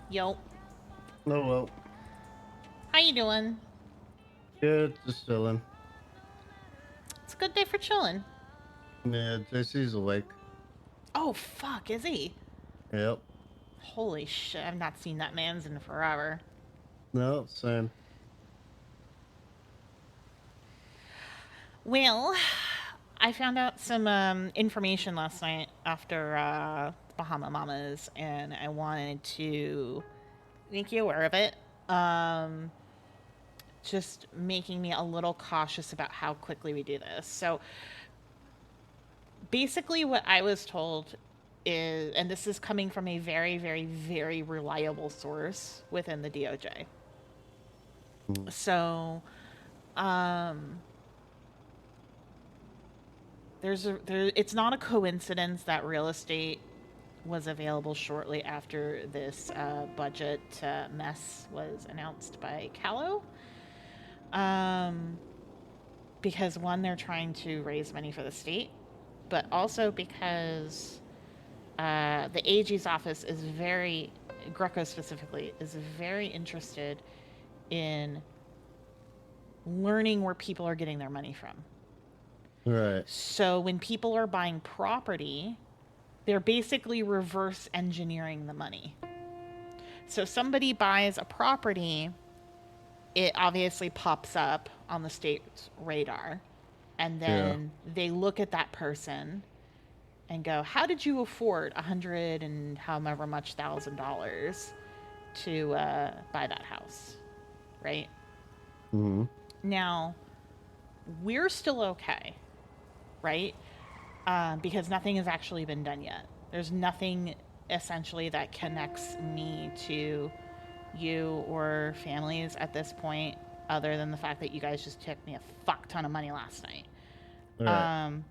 Yo, Oh well, how you doing? good, just chilling. It's a good day for chilling. Yeah, JC's awake. Oh fuck, is he? Yep. Holy shit, I've not seen that man's in forever. No, same. Well, I found out some information last night after Bahama Mamas, and I wanted to make you aware of it. Um, just making me a little cautious about how quickly we do this. So basically, what I was told is, and this is coming from a very, very, very reliable source within the DOJ. Mm. So, um, it's not a coincidence that real estate was available shortly after this budget mess was announced by Callow. Um, because one, they're trying to raise money for the state, but also because the AG's office is very, Greco specifically, is very interested in learning where people are getting their money from. Right. So when people are buying property, they're basically reverse engineering the money. So somebody buys a property, it obviously pops up on the state's radar. And Yeah. then they look at that person and go, how did you afford $100,000 to buy that house? Right? Hmm. Now, we're still okay, right? Because nothing has actually been done yet. There's nothing essentially that connects me to you or families at this point, other than the fact that you guys just tipped me a fuck ton of money last night. Right. Um,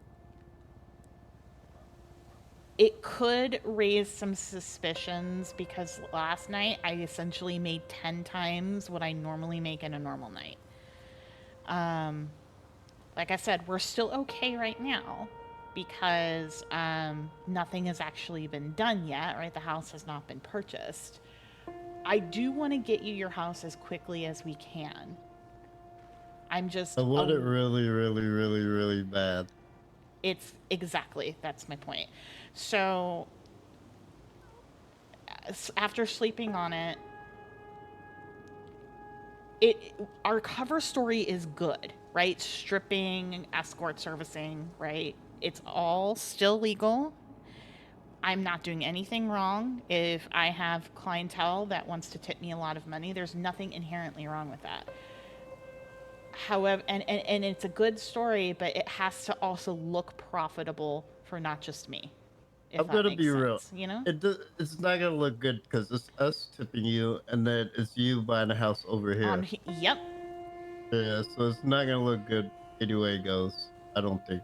it could raise some suspicions because last night I essentially made 10 times what I normally make in a normal night. Um, like I said, we're still okay right now because nothing has actually been done yet, right? The house has not been purchased. I do want to get you your house as quickly as we can. I'm I just want it really, really, really, really bad. it's exactly that's my point. So after sleeping on it, it our cover story is good, right? Stripping, escort servicing, right? It's all still legal. I'm not doing anything wrong. If I have clientele that wants to tip me a lot of money, there's nothing inherently wrong with that. However, and it's a good story, but it has to also look profitable for not just me, if I'm that gonna makes be real. sense, you know? It's not gonna look good because it's us tipping you, and then it's you buying a house over here. Yep. Yeah, so it's not gonna look good any way it goes. I don't think.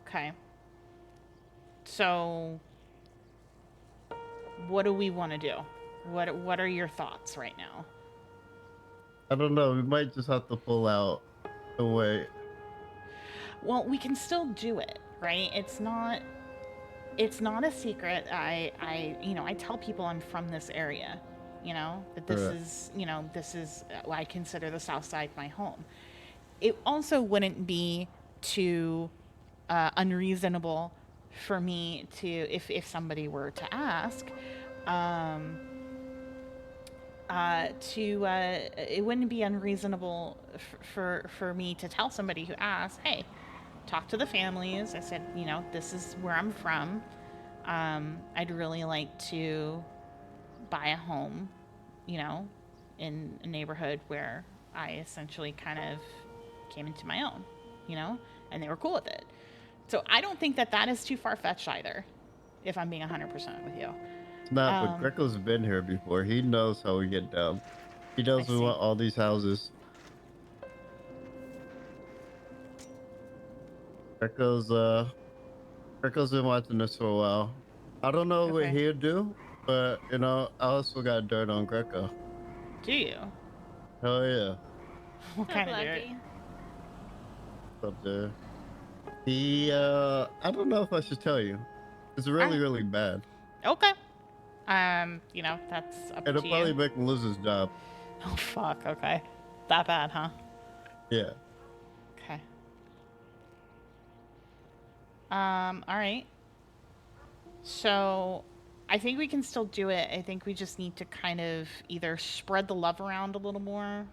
Okay. So, what do we want to do? What are your thoughts right now? I don't know. We might just have to pull out the way. Well, we can still do it, right? It's not a secret. I tell people I'm from this area, that this Right. is, this is I consider the South Side my home. It also wouldn't be too unreasonable for me to, if somebody were to ask, um, it wouldn't be unreasonable for me to tell somebody who asks, hey, talk to the families. I said, this is where I'm from. I'd really like to buy a home, you know, in a neighborhood where I essentially kind of came into my own, you know, and they were cool with it. So I don't think that that is too far fetched either, if I'm being 100% with you. It's not, but Um, Greco's been here before. He knows how we get down. He I knows we see. want all these houses. Greco's Greco's been watching this for a while. I don't know what Okay. he'll do, but I also got dirt on Greco. Do you? Hell yeah. What Up, kind of dirt? Lucky. Up there. He I don't know if I should tell you. It's All really, right. really bad. Okay. You know, that's up It'll to probably you. make him lose his job. Oh fuck. Okay. That bad, huh? Yeah. Okay. All right. So I think we can still do it. I think we just need to kind of either spread the love around a little more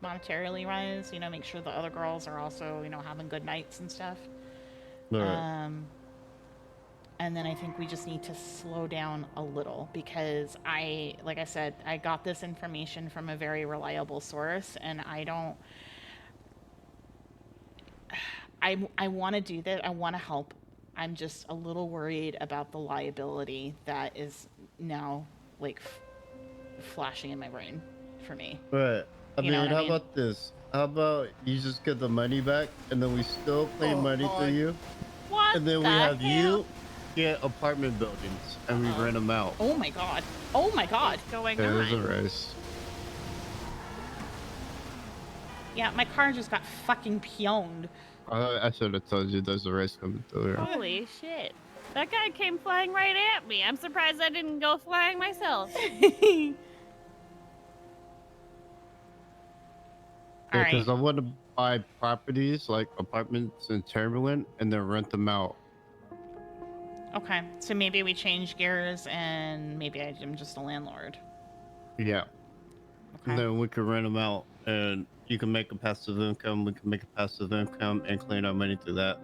monetarily wise, you know, make sure the other girls are also, you know, having good nights and stuff. All right. Um and then I think we just need to slow down a little because like I said, I got this information from a very reliable source and I want to do that. I want to help. I'm just a little worried about the liability that is now like flashing in my brain for me. Right. I You know what mean, I how mean? about this? How about you just get the money back and then we still claim money through you? What And then the we have hell you get apartment buildings and we Uh-oh. rent them out. Oh my god. Oh my god. is going There is a on? race. Yeah, my car just got fucking pwned. I should have told you there's a race coming through here. Holy shit. That guy came flying right at me. I'm surprised I didn't go flying myself. Yeah, Alright. because I want to buy properties like apartments in Chamberlain and then rent them out. Okay. So maybe we change gears and maybe I'm just a landlord. Yeah. And Okay. then we can rent them out and you can make a passive income. We can make a passive income and clean our money through that.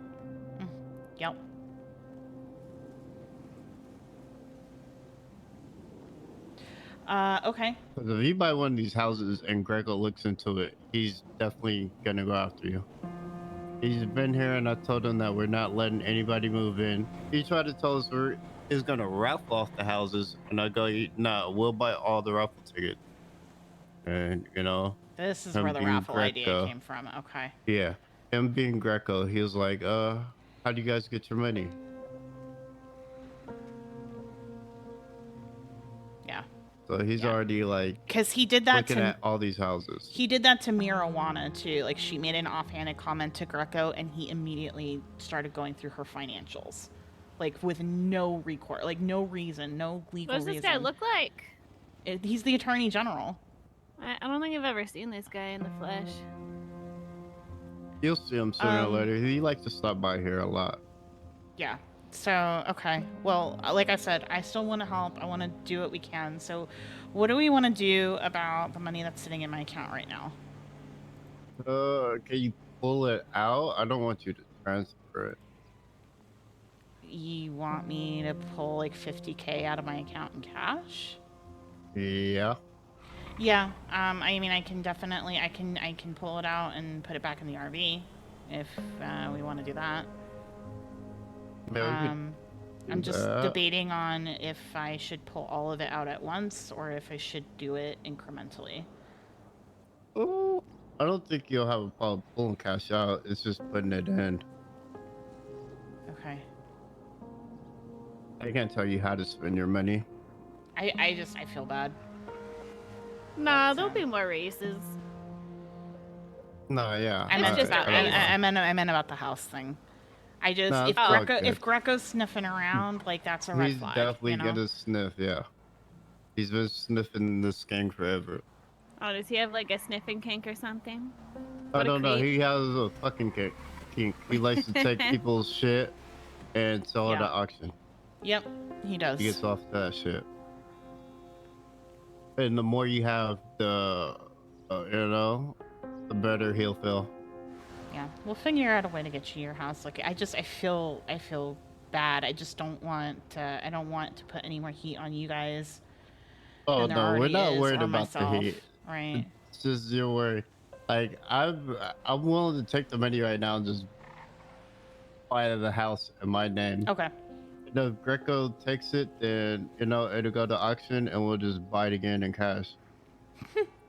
Yep. Okay. Because if you buy one of these houses and Grego looks into it, he's definitely going to go after you. He's been here and I told him that we're not letting anybody move in. He tried to tell us he's going to raffle off the houses. And I go, no, we'll buy all the raffle tickets. And, you know, This is where him the being raffle idea Greco. came from. Okay. Yeah. Him being Greco, he was like, how do you guys get your money? Yeah. So he's already like Because he did that looking to at all these houses. he did that to Mirawana too. Like she made an offhanded comment to Greco, and he immediately started going through her financials, like with no recourse, like no reason, no legal What does this reason. guy look like? He's the attorney general. I don't think I've ever seen this guy in the flesh. You'll see him sooner or later. He likes to stop by here a lot. Yeah. So, okay. Well, like I said, I still want to help. I want to do what we can. So, what do we want to do about the money that's sitting in my account right now? Can you pull it out? I don't want you to transfer it. You want me to pull like 50K out of my account in cash? Yeah. Yeah. I mean, I can definitely, I can pull it out and put it back in the RV if we want to do that. Yeah, I'm just debating on if I should pull all of it out at once or if I should do it incrementally. Oh, I don't think you'll have a problem pulling cash out. It's just putting it in. Okay. I can't tell you how to spend your money. I feel bad. Nah, there'll be more races. No, yeah. I meant just about crazy. I meant about the house thing. I just No, if Greco's sniffing around, like that's a red he's flag. definitely You know? gonna sniff. Yeah, he's been sniffing this gang forever. Oh, does he have like a sniffing kink or something? I What a don't know. creep. He has a fucking kink. He likes to take people's shit and sell it Yeah. at auction. Yep, he does. He gets off that shit. And the more you have, the the better he'll feel. Yeah, we'll figure out a way to get you your house. Like I feel bad. I just don't want I don't want to put any more heat on you guys. Oh than there no, we're already not is, worried or about the myself. heat. Right. It's just your worry. Like I'm willing to take the money right now and just buy the house in my name. Okay. If Greco takes it, then it'll go to auction and we'll just buy it again in cash.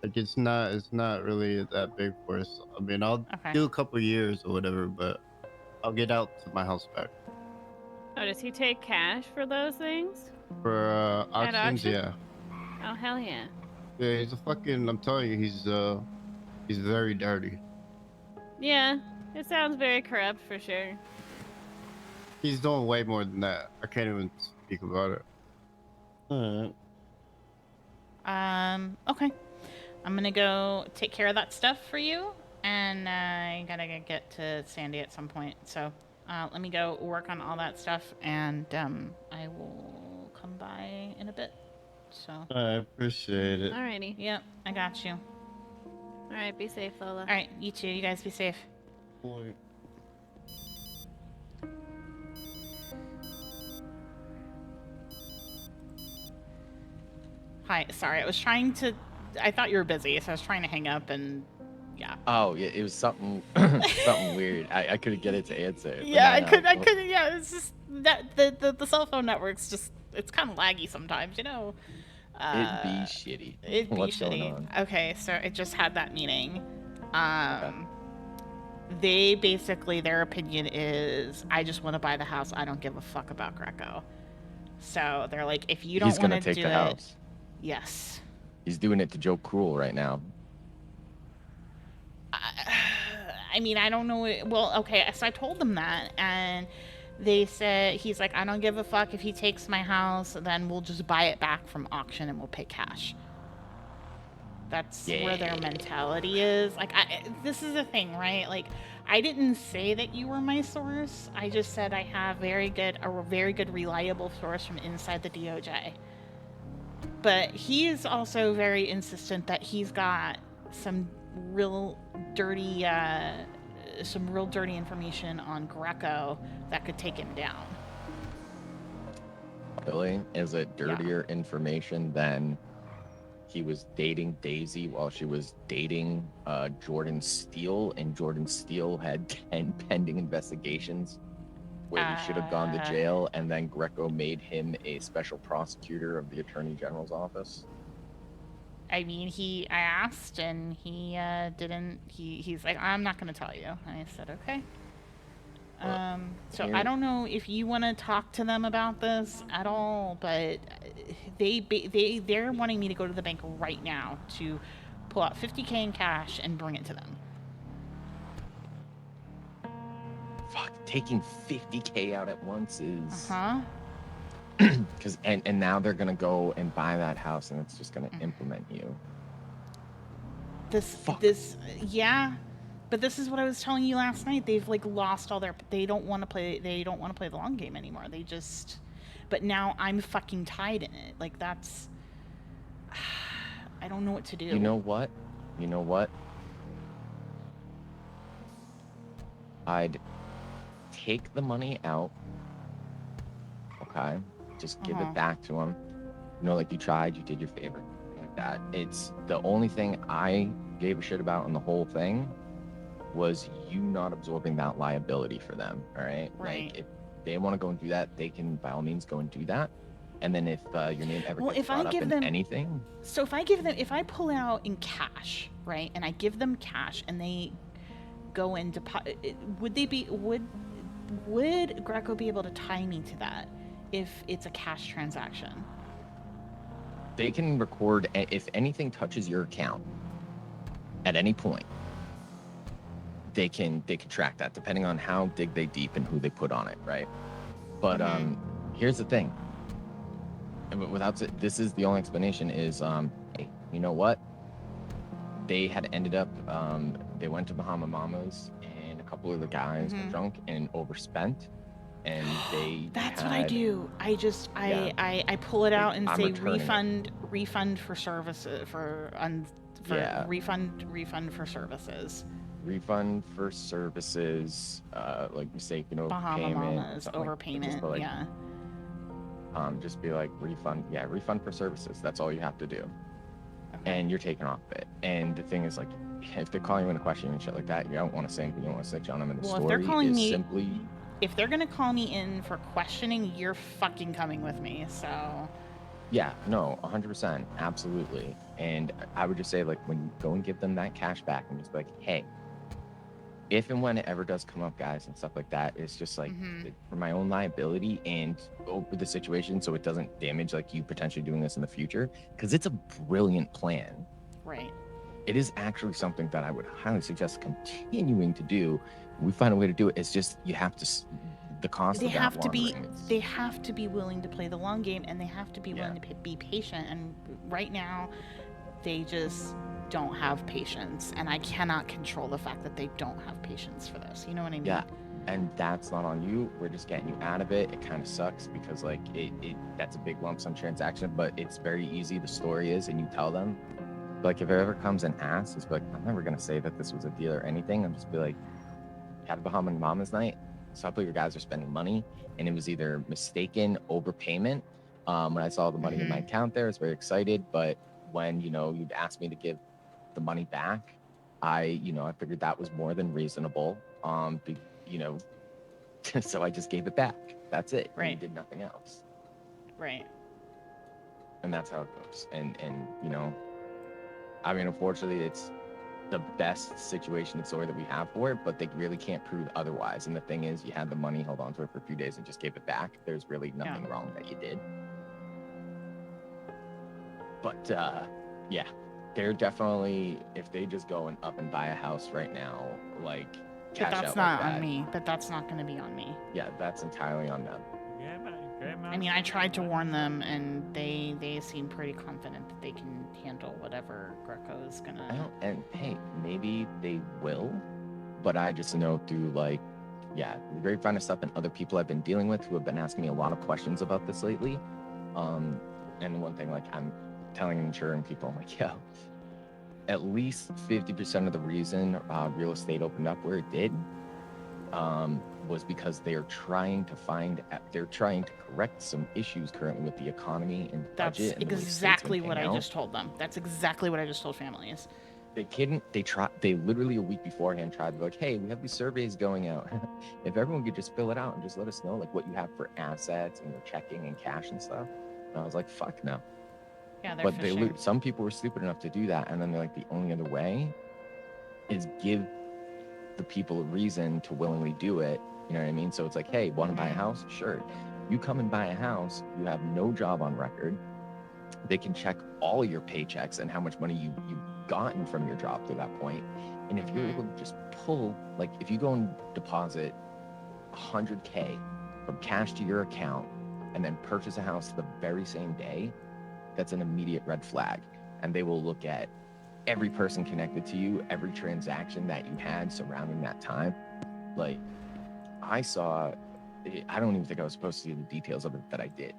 Like it's not really that big for us. I mean, I'll do a couple years or whatever, but I'll get out to my house back. Oh, does he take cash for those things? For At auctions, auction? yeah. Oh, hell yeah. Yeah, he's a fucking. I'm telling you, he's very dirty. Yeah, it sounds very corrupt for sure. He's doing way more than that. I can't even speak about it. Alright. Okay. I'm gonna go take care of that stuff for you, and I gotta get to Sandy at some point. So, let me go work on all that stuff, and I will come by in a bit. So, I appreciate it. Alrighty. yep, I got you. All right, be safe, Lola. All right, you too. You guys be safe. Boy. Hi, sorry, I was trying to. I thought you were busy, so I was trying to hang up, and yeah. Oh, yeah, it was something something weird. I couldn't get it to answer. but Yeah, no, I no, couldn't. Yeah, it's just that the cell phone network's just it's kind of laggy sometimes, you know. It'd be shitty. It'd be What's shitty. going on? Okay, so it just had that meeting. They basically their opinion is I just want to buy the house. I don't give a fuck about Greco. So they're like, if you don't He's want gonna to take do the it, house. yes. He's doing it to Joe Cruel right now. I mean, I don't know. Well, okay, so I told them that, and they said he's like, I don't give a fuck if he takes my house. Then we'll just buy it back from auction and we'll pay cash. That's where their mentality is. Like, this is the thing, right? Like, I didn't say that you were my source. I just said I have a very good, reliable source from inside the DOJ. But he is also very insistent that he's got some real dirty information on Greco that could take him down. Really? Is it dirtier information than he was dating Daisy while she was dating Jordan Steele, and Jordan Steele had 10 pending investigations where he should have gone to jail, and then Greco made him a special prosecutor of the Attorney General's office? I mean, I asked, and he didn't. He's like, I'm not going to tell you. And I said, okay. So I don't know if you want to talk to them about this at all, but they're wanting me to go to the bank right now to pull out $50K in cash and bring it to them. Fuck, taking $50K out at once is... Because and now they're gonna go and buy that house, and it's just gonna implement you. Yeah, but this is what I was telling you last night. They've like lost all their. They don't want to play the long game anymore. They just. But now I'm fucking tied in it. Like that's. I don't know what to do. You know what? I'd take the money out. Okay. Just give it back to him. You know, like you tried, you did your favor. Like that. It's the only thing I gave a shit about in the whole thing was you not absorbing that liability for them. All right. Right. Like if they want to go and do that, they can by all means go and do that. And then if your name ever gets brought up in anything. So if I pull out in cash, right, and I give them cash and they go and deposit, would Greco be able to tie me to that if it's a cash transaction? They can record if anything touches your account at any point. They can track that depending on how dig they deep and who they put on it, right? But here's the thing. This is the only explanation is hey, you know what? They had ended up they went to Bahama Mamas and a couple of the guys were drunk and overspent, and that's what I do. I pull it out and say refund for services refund for services. Refund for services, like mistake, Bahama payment, Mamas, overpayment, like, yeah. Just be like refund for services. That's all you have to do. Okay. And you're taken off it. And the thing is, like, if they're calling you in a question and shit like that, you don't want to say anything. You don't want to snitch on them. And the story is simply... If they're going to call me in for questioning, you're fucking coming with me, so... Yeah, no, 100%, absolutely. And I would just say, like, when you go and give them that cash back and just be like, hey, if and when it ever does come up, guys, and stuff like that, it's just like for my own liability and over the situation so it doesn't damage like you potentially doing this in the future, because it's a brilliant plan. Right. It is actually something that I would highly suggest continuing to do. We find a way to do it. It's just you have to the cost they of that have to be wandering is, they have to be willing to play the long game, and they have to be willing Yeah. to be patient. And right now, they just don't have patience, and I cannot control the fact that they don't have patience for this. You know what I mean? yeah. And that's not on you. We're just getting you out of it. It kind of sucks because like that's a big lump sum transaction, but it's very easy. The story is, and you tell them, like if it ever comes and asks, it's like, I'm never gonna say that this was a deal or anything. I'm just be like, had a Bahama Mama's night. So I thought your guys are spending money, and it was either mistaken overpayment. When I saw the money in my account there, I was very excited. But when you'd asked me to give the money back, I figured that was more than reasonable. So I just gave it back. That's it. And we Right. did nothing else. Right. And that's how it goes. And I mean, unfortunately, it's the best situation and story that we have for it, but they really can't prove otherwise. And the thing is, you had the money, held on to it for a few days, and just gave it back. There's really nothing wrong that you did. But yeah, they're definitely, if they just go and up and buy a house right now, like But cash that's out not like that, on me. But that's not going to be on me. yeah, that's entirely on them. I mean, I tried to warn them, and they seem pretty confident that they can handle whatever Greco's gonna. And hey, maybe they will, but I just know through the grapevine of stuff and other people I've been dealing with who have been asking me a lot of questions about this lately. And one thing, like I'm telling and ensuring people, I'm like, yo, at least 50% of the reason real estate opened up where it did was because they're trying to correct some issues currently with the economy and That's budget. And exactly what I just told them. That's exactly what I just told families. They literally a week beforehand tried to be like, hey, we have these surveys going out. If everyone could just fill it out and just let us know like what you have for assets and your checking and cash and stuff. And I was like, fuck no. Yeah, they're But fishing. some people were stupid enough to do that. And then they're like, the only other way is give the people a reason to willingly do it. You know what I mean? So it's like, hey, want to buy a house? Sure. You come and buy a house. You have no job on record. They can check all your paychecks and how much money you've gotten from your job to that point. And if you're able to just pull, like if you go and deposit $100K from cash to your account and then purchase a house the very same day, that's an immediate red flag. And they will look at every person connected to you, every transaction that you had surrounding that time. Like I don't even think I was supposed to see the details of it that I did.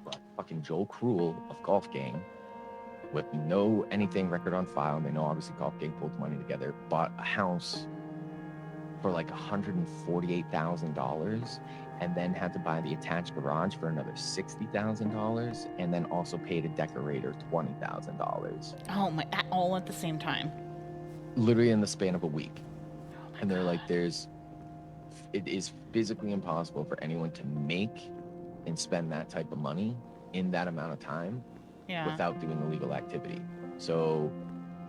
But fucking Joel Cruel of Golf Gang, with no anything record on file, and they know obviously Golf Gang pulled money together, bought a house for like $148,000, and then had to buy the attached garage for another $60,000, and then also paid a decorator $20,000. Oh my! All at the same time. Literally in the span of a week. Oh my And they're God. like, it is physically impossible for anyone to make and spend that type of money in that amount of time without doing illegal activity. So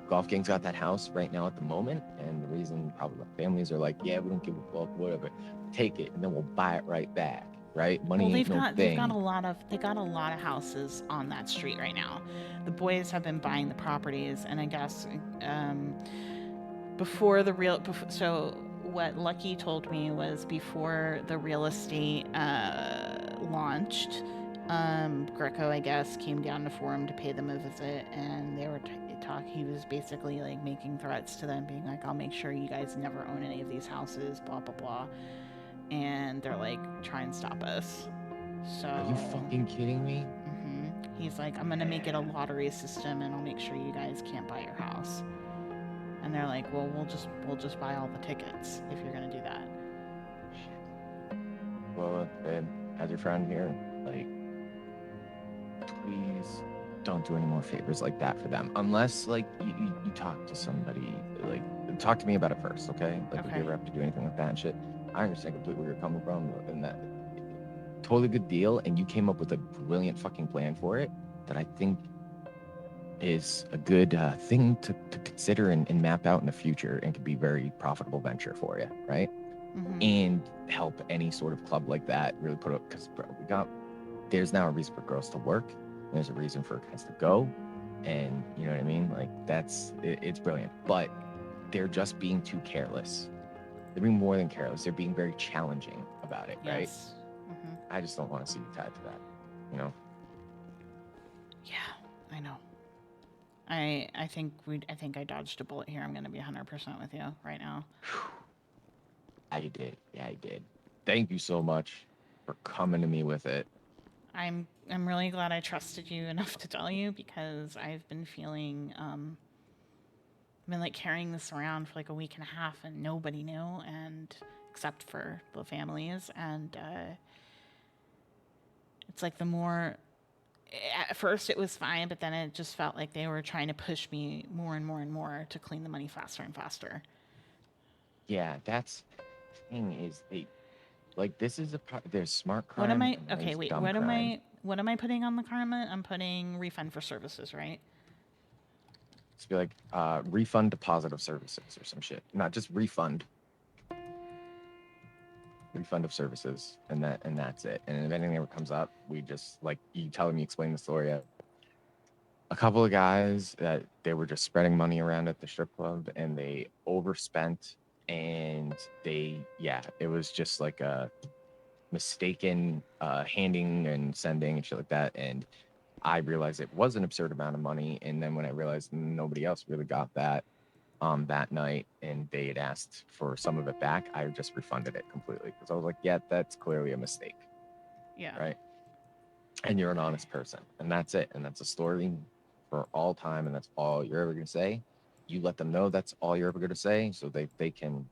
Golf Gang's got that house right now at the moment, and the reason probably the families are like, yeah, we don't give a fuck, whatever, take it and then we'll buy it right back, right? Money ain't no thing. They got a lot of houses on that street right now. The boys have been buying the properties, and I guess so what Lucky told me was before the real estate launched, Greco, I guess, came down to Forum to pay them a visit, and they were he was basically like making threats to them, being like, I'll make sure you guys never own any of these houses, blah blah blah. And they're like, try and stop us. So Are you fucking kidding me? He's like, I'm gonna make it a lottery system, and I'll make sure you guys can't buy your house. And they're like, well, we'll just buy all the tickets if you're gonna do that. Well, as your friend here, like, please don't do any more favors like that for them, unless like you talk to somebody. Like, talk to me about it first, okay? Like, if you ever have to do anything like that and shit, I understand completely where you're coming from, and that totally good deal, and you came up with a brilliant fucking plan for it that I think is a good thing to consider and map out in the future, and could be very profitable venture for you, right? And help any sort of club like that really put up, because there's now a reason for girls to work, and there's a reason for guys to go, and you know what I mean? Like, it's brilliant, but they're just being too careless. They're being more than careless. They're being very challenging about it, right? Yes. Mm-hmm. I just don't want to see you tied to that, you know? Yeah, I know. I think I dodged a bullet here. I'm gonna be 100% with you right now. Yeah, you did. Yeah, you did. Thank you so much for coming to me with it. I'm really glad I trusted you enough to tell you, because I've been feeling been like carrying this around for like a week and a half and nobody knew, and except for the families, and it's like the more, at first it was fine, but then it just felt like they were trying to push me more and more and more to clean the money faster and faster. Yeah, that's the thing is this is there's smart crime. What am I? And Okay, there's wait. dumb crime. What am I putting on the karma? I'm putting refund for services, right? It's be like refund deposit of services or some shit. Not just refund of services, and that's it. And if anything ever comes up, we just like you telling me explain the story. A couple of guys that they were just spreading money around at the strip club and they overspent, and it was just like a mistaken handing and sending and shit like that. And I realized it was an absurd amount of money, and then when I realized nobody else really got that that night and they had asked for some of it back, I just refunded it completely because I was like, yeah, that's clearly a mistake. Yeah. Right. And you're an honest person, and that's it. And that's a story for all time, and that's all you're ever going to say. You let them know that's all you're ever going to say, so they can,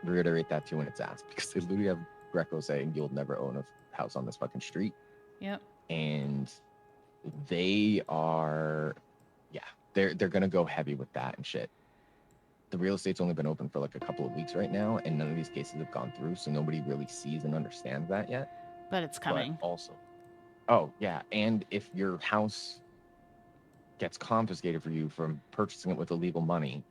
reiterate that to you when it's asked, because they literally have Greco saying you'll never own a house on this fucking street. Yep. And they are, they're going to go heavy with that and shit. The real estate's only been open for like a couple of weeks right now, and none of these cases have gone through, so nobody really sees and understands that yet. But it's coming. But also, oh yeah, and if your house gets confiscated for you from purchasing it with illegal money,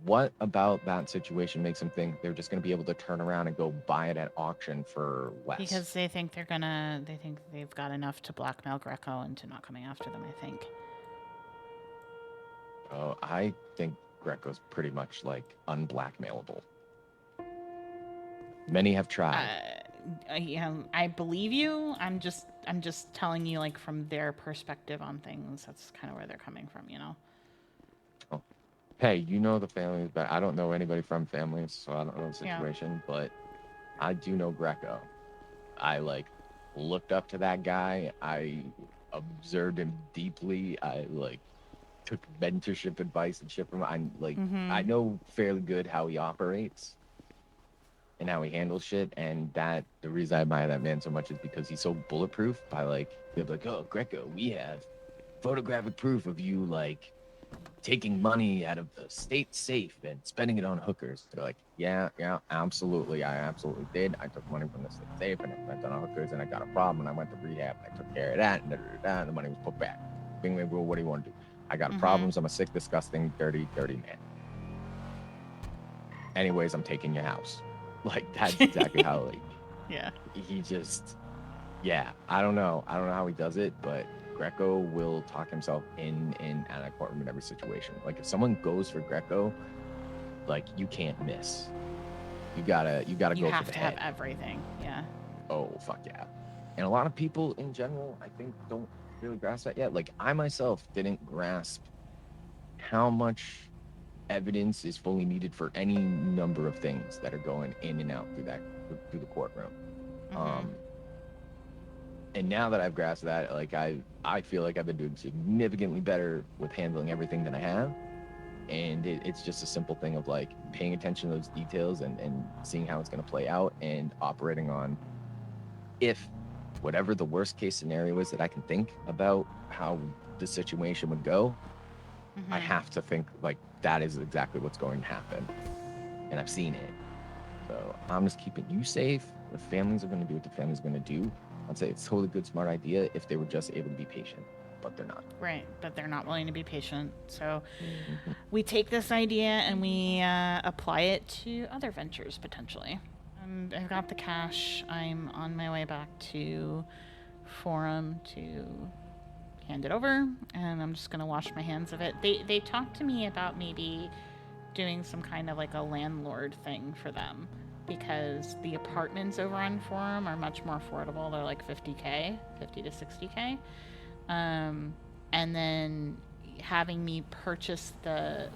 what about that situation makes them think they're just going to be able to turn around and go buy it at auction for less? Because they think they think they've got enough to blackmail Greco into not coming after them, I think. Oh, I think Greco's pretty much like unblackmailable. Many have tried. I believe you. I'm just telling you, like, from their perspective on things. That's kind of where they're coming from, you know. Oh. Hey, you know the families, but I don't know anybody from families, so I don't know the situation. Yeah. But I do know Greco. I looked up to that guy. I observed him deeply. I took mentorship advice and shit from him. I know fairly good how he operates and how he handles shit, and that the reason I admire that man so much is because he's so bulletproof. By they're like, oh, Greco, we have photographic proof of you taking money out of the state safe and spending it on hookers. They're like, yeah, absolutely, I absolutely did. I took money from the state safe and I spent it on hookers, and I got a problem, and I went to rehab and I took care of that, and the money was put back. Bing, bing, what do you want to do? I got problems. I'm a sick, disgusting, dirty man. Anyways, I'm taking your house. That's exactly how yeah. He just, I don't know how he does it, but Greco will talk himself in and out of courtroom in every situation. If someone goes for Greco, you can't miss. You gotta go for the head. You have to have everything. Yeah. Oh, fuck yeah. And a lot of people in general, I think, don't really grasp that yet. I myself didn't grasp how much evidence is fully needed for any number of things that are going in and out through the courtroom. And now that I've grasped that, I feel like I've been doing significantly better with handling everything that I have. And it's just a simple thing of paying attention to those details and seeing how it's going to play out and operating on, if whatever the worst case scenario is that I can think about how the situation would go, I have to think that is exactly what's going to happen. And I've seen it. So I'm just keeping you safe. The families are going to do what the families are going to do. I'd say it's a totally good, smart idea if they were just able to be patient, but they're not. Right, but they're not willing to be patient. So we take this idea and we apply it to other ventures, potentially. I've got the cash. I'm on my way back to Forum to hand it over, and I'm just going to wash my hands of it. They talked to me about maybe doing some kind of like a landlord thing for them, because the apartments over on Forum are much more affordable. They're like 50K, 50 to 60K. And then having me purchase the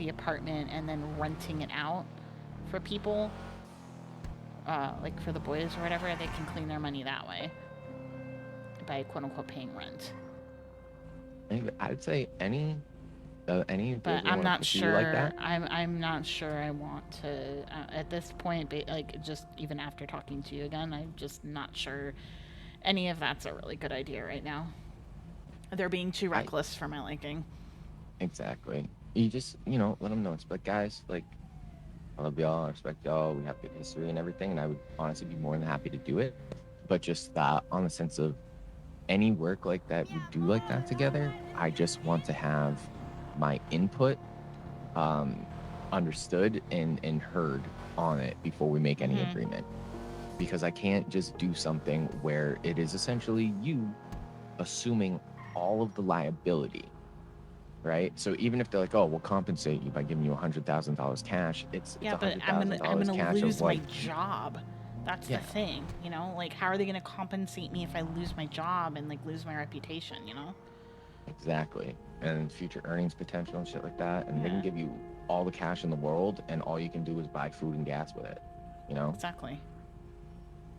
apartment and then renting it out for people, like for the boys or whatever, they can clean their money that way by quote unquote paying rent. I'd say any But I'm not sure. like that. I'm not sure I want to at this point. Like, just even after talking to you again, I'm just not sure any of that's a really good idea right now. They're being too reckless for my liking. Exactly. You just, let them know. It's like, guys, like, I love y'all, I respect y'all, we have good history and everything, and I would honestly be more than happy to do it. But just that, on the sense of any work like that we do like that together, I just want to have my input understood and heard on it before we make any agreement. Because I can't just do something where it is essentially you assuming all of the liability, right? So even if they're like, oh, we'll compensate you by giving you $100,000 cash, it's but I'm gonna lose my job. That's the thing, like, how are they gonna compensate me if I lose my job and like lose my reputation, Exactly. And future earnings potential and shit like that. And they can give you all the cash in the world and all you can do is buy food and gas with it, Exactly.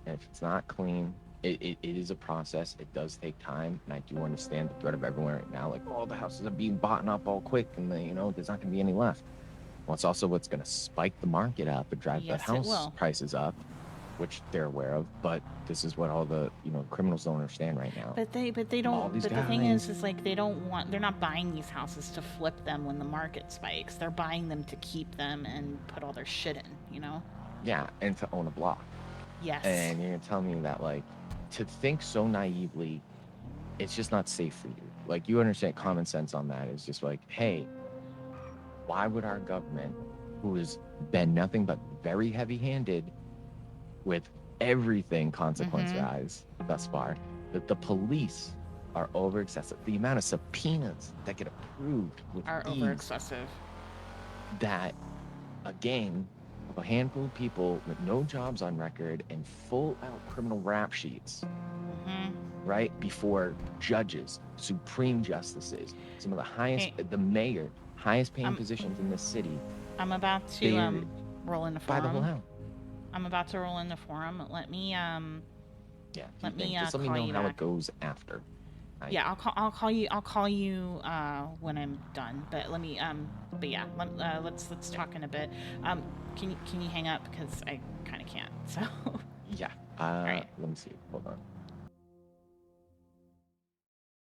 And if it's not clean, it is a process. It does take time. And I do understand the threat of everyone right now. Like, oh, the houses are being bought up all quick and then, there's not going to be any left. Well, it's also what's going to spike the market up and drive the house prices up, which they're aware of. But this is what all the, criminals don't understand right now. But they don't. But the thing is like, they're not buying these houses to flip them when the market spikes. They're buying them to keep them and put all their shit in, Yeah, and to own a block. Yes. And you're telling me that, like, to think so naively, it's just not safe for you. Like, you understand common sense on that. It's just like, hey, why would our government, who has been nothing but very heavy-handed with everything consequence-wise thus far, that the police are over-excessive. The amount of subpoenas that get approved with are over-excessive. That a gang of a handful of people with no jobs on record and full-out criminal rap sheets, right, before judges, supreme justices, some of the highest, the mayor, highest paying positions in this city. I'm about to roll into Forum. Buy the whole house. I'm about to roll into Forum. Let me let me know how it goes after. Yeah, I'll call you when I'm done. But let me but yeah, let's talk in a bit. Can you hang up, because I kind of can't. So yeah. All right. Let me see. Hold on.